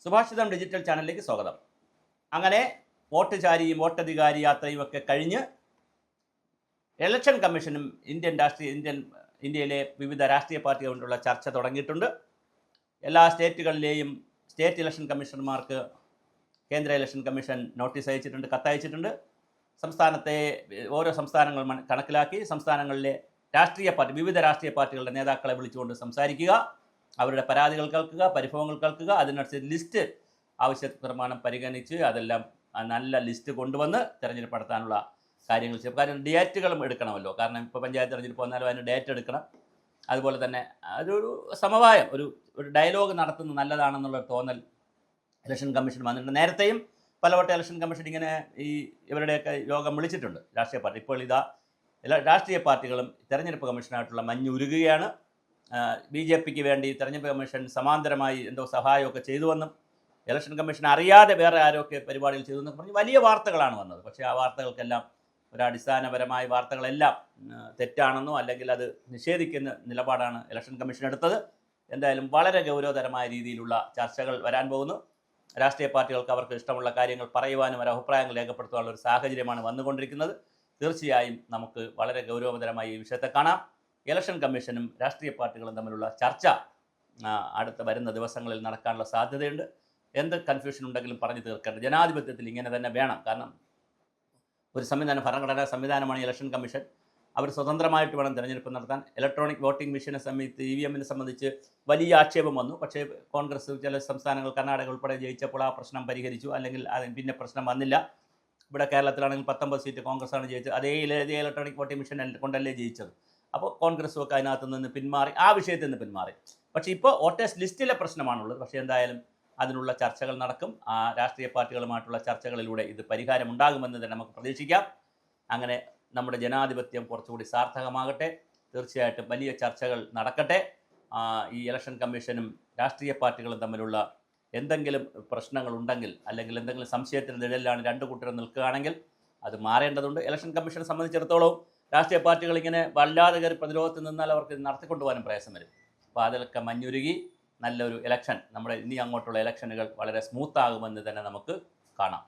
സുഭാഷിതം digital ചാനലിലേക്ക് സ്വാഗതം. അങ്ങനെ വോട്ട് ചാരിയും വോട്ടധികാരി യാത്രയും ഒക്കെ കഴിഞ്ഞ് ഇലക്ഷൻ കമ്മീഷനും ഇന്ത്യയിലെ വിവിധ രാഷ്ട്രീയ പാർട്ടികളുമായിട്ടുള്ള ചർച്ച തുടങ്ങിയിട്ടുണ്ട്. എല്ലാ സ്റ്റേറ്റുകളിലെയും സ്റ്റേറ്റ് ഇലക്ഷൻ കമ്മീഷണർമാർക്ക് കേന്ദ്ര ഇലക്ഷൻ കമ്മീഷൻ നോട്ടീസ് അയച്ചിട്ടുണ്ട്, കത്തയച്ചിട്ടുണ്ട്. സംസ്ഥാനത്തെ ഓരോ സംസ്ഥാനങ്ങൾ കണക്കിലാക്കി സംസ്ഥാനങ്ങളിലെ വിവിധ രാഷ്ട്രീയ പാർട്ടികളുടെ നേതാക്കളെ വിളിച്ചുകൊണ്ട് സംസാരിക്കുക, അവരുടെ പരാതികൾ കേൾക്കുക, പരിഭവങ്ങൾ കേൾക്കുക, അതിനനുസരിച്ച് ലിസ്റ്റ് ആവശ്യപ്രമാണം പരിഗണിച്ച് അതെല്ലാം നല്ല ലിസ്റ്റ് കൊണ്ടുവന്ന് തിരഞ്ഞെടുപ്പ് നടത്താനുള്ള കാര്യങ്ങൾ ചെയ്യും. കാരണം ഡേറ്റുകളും എടുക്കണമല്ലോ. കാരണം ഇപ്പോൾ പഞ്ചായത്ത് തിരഞ്ഞെടുപ്പ് വന്നാലും അതിന് ഡേറ്റ് എടുക്കണം. അതുപോലെ തന്നെ അതൊരു സമവായം, ഒരു ഡയലോഗ് നടത്തുന്നത് നല്ലതാണെന്നുള്ളൊരു തോന്നൽ ഇലക്ഷൻ കമ്മീഷൻ വന്നിട്ടുണ്ട്. നേരത്തെയും പലവട്ടം ഇലക്ഷൻ കമ്മീഷൻ ഇങ്ങനെ ഇവരുടെയൊക്കെ യോഗം വിളിച്ചിട്ടുണ്ട് രാഷ്ട്രീയ പാർട്ടി. ഇപ്പോൾ രാഷ്ട്രീയ പാർട്ടികളും തെരഞ്ഞെടുപ്പ് കമ്മീഷനായിട്ടുള്ള മഞ്ഞുരുകുകയാണ്. BJPക്ക് വേണ്ടി തെരഞ്ഞെടുപ്പ് കമ്മീഷൻ സമാന്തരമായി എന്തോ സഹായമൊക്കെ ചെയ്തുവെന്നും ഇലക്ഷൻ കമ്മീഷൻ അറിയാതെ വേറെ ആരൊക്കെ പരിപാടികൾ ചെയ്തു എന്നൊക്കെ പറഞ്ഞ് വലിയ വാർത്തകളാണ് വന്നത്. പക്ഷേ ആ വാർത്തകൾക്കെല്ലാം ഒരടിസ്ഥാനപരമായ വാർത്തകളെല്ലാം തെറ്റാണെന്നോ അല്ലെങ്കിൽ അത് നിഷേധിക്കുന്ന നിലപാടാണ് ഇലക്ഷൻ കമ്മീഷൻ എടുത്തത്. എന്തായാലും വളരെ ഗൗരവതരമായ രീതിയിലുള്ള ചർച്ചകൾ വരാൻ പോകുന്നു. രാഷ്ട്രീയ പാർട്ടികൾക്ക് അവർക്ക് ഇഷ്ടമുള്ള കാര്യങ്ങൾ പറയുവാനും ഒരു അഭിപ്രായങ്ങൾ രേഖപ്പെടുത്താനുള്ള ഒരു സാഹചര്യമാണ് വന്നുകൊണ്ടിരിക്കുന്നത്. തീർച്ചയായും നമുക്ക് വളരെ ഗൗരവതരമായ ഈ വിഷയത്തെ കാണാം. ഇലക്ഷൻ കമ്മീഷനും രാഷ്ട്രീയ പാർട്ടികളും തമ്മിലുള്ള ചർച്ച വരുന്ന ദിവസങ്ങളിൽ നടക്കാനുള്ള സാധ്യതയുണ്ട്. എന്ത് കൺഫ്യൂഷൻ ഉണ്ടെങ്കിലും പറഞ്ഞു തീർക്കേണ്ട ജനാധിപത്യത്തിൽ ഇങ്ങനെ തന്നെ വേണം. കാരണം ഒരു ഭരണഘടനാ സംവിധാനമാണ് ഇലക്ഷൻ കമ്മീഷൻ. അവർ സ്വതന്ത്രമായിട്ട് വേണം തിരഞ്ഞെടുപ്പ് നടത്താൻ. ഇലക്ട്രോണിക് വോട്ടിംഗ് മെഷീനെ സംബന്ധിച്ച് EVM സംബന്ധിച്ച് വലിയ ആക്ഷേപം വന്നു. പക്ഷേ കോൺഗ്രസ് ചില സംസ്ഥാനങ്ങൾ കർണാടക ഉൾപ്പെടെ ജയിച്ചപ്പോൾ ആ പ്രശ്നം പരിഹരിച്ചു. അല്ലെങ്കിൽ പിന്നെ പ്രശ്നം വന്നില്ല. ഇവിടെ കേരളത്തിലാണെങ്കിൽ 19 സീറ്റ് കോൺഗ്രസ്സാണ് ജയിച്ചത്. അതേ ഇലക്ട്രോണിക് വോട്ടിംഗ് മെഷീൻ കൊണ്ടല്ലേ ജയിച്ചത്. അപ്പോൾ കോൺഗ്രസും ഒക്കെ അതിനകത്ത് നിന്ന് പിന്മാറി, ആ വിഷയത്തിൽ നിന്ന് പിന്മാറി. പക്ഷേ ഇപ്പോൾ വോട്ടേഴ്സ് ലിസ്റ്റിലെ പ്രശ്നമാണുള്ളത്. പക്ഷേ എന്തായാലും അതിനുള്ള ചർച്ചകൾ നടക്കും. ആ രാഷ്ട്രീയ പാർട്ടികളുമായിട്ടുള്ള ചർച്ചകളിലൂടെ ഇത് പരിഹാരമുണ്ടാകുമെന്ന് തന്നെ നമുക്ക് പ്രതീക്ഷിക്കാം. അങ്ങനെ നമ്മുടെ ജനാധിപത്യം കുറച്ചുകൂടി സാർത്ഥകമാകട്ടെ. തീർച്ചയായിട്ടും വലിയ ചർച്ചകൾ നടക്കട്ടെ. ഈ ഇലക്ഷൻ കമ്മീഷനും രാഷ്ട്രീയ പാർട്ടികളും തമ്മിലുള്ള എന്തെങ്കിലും പ്രശ്നങ്ങളുണ്ടെങ്കിൽ അല്ലെങ്കിൽ എന്തെങ്കിലും സംശയത്തിൻ്റെ നിഴലിലാണ് രണ്ട് കൂട്ടരും നിൽക്കുകയാണെങ്കിൽ അത് മാറേണ്ടതുണ്ട്. ഇലക്ഷൻ കമ്മീഷനെ സംബന്ധിച്ചിടത്തോളം രാഷ്ട്രീയ പാർട്ടികൾ ഇങ്ങനെ വല്ലാതെ കയറി പ്രതിരോധത്തിൽ നിന്നാൽ അവർക്ക് നടത്തിക്കൊണ്ടുപോകാനും പ്രയാസം വരും. അപ്പോൾ അതിലൊക്കെ മഞ്ഞുരുകി നല്ലൊരു ഇലക്ഷൻ, നമ്മുടെ ഇനി അങ്ങോട്ടുള്ള ഇലക്ഷനുകൾ വളരെ സ്മൂത്താകുമെന്ന് തന്നെ നമുക്ക് കാണാം.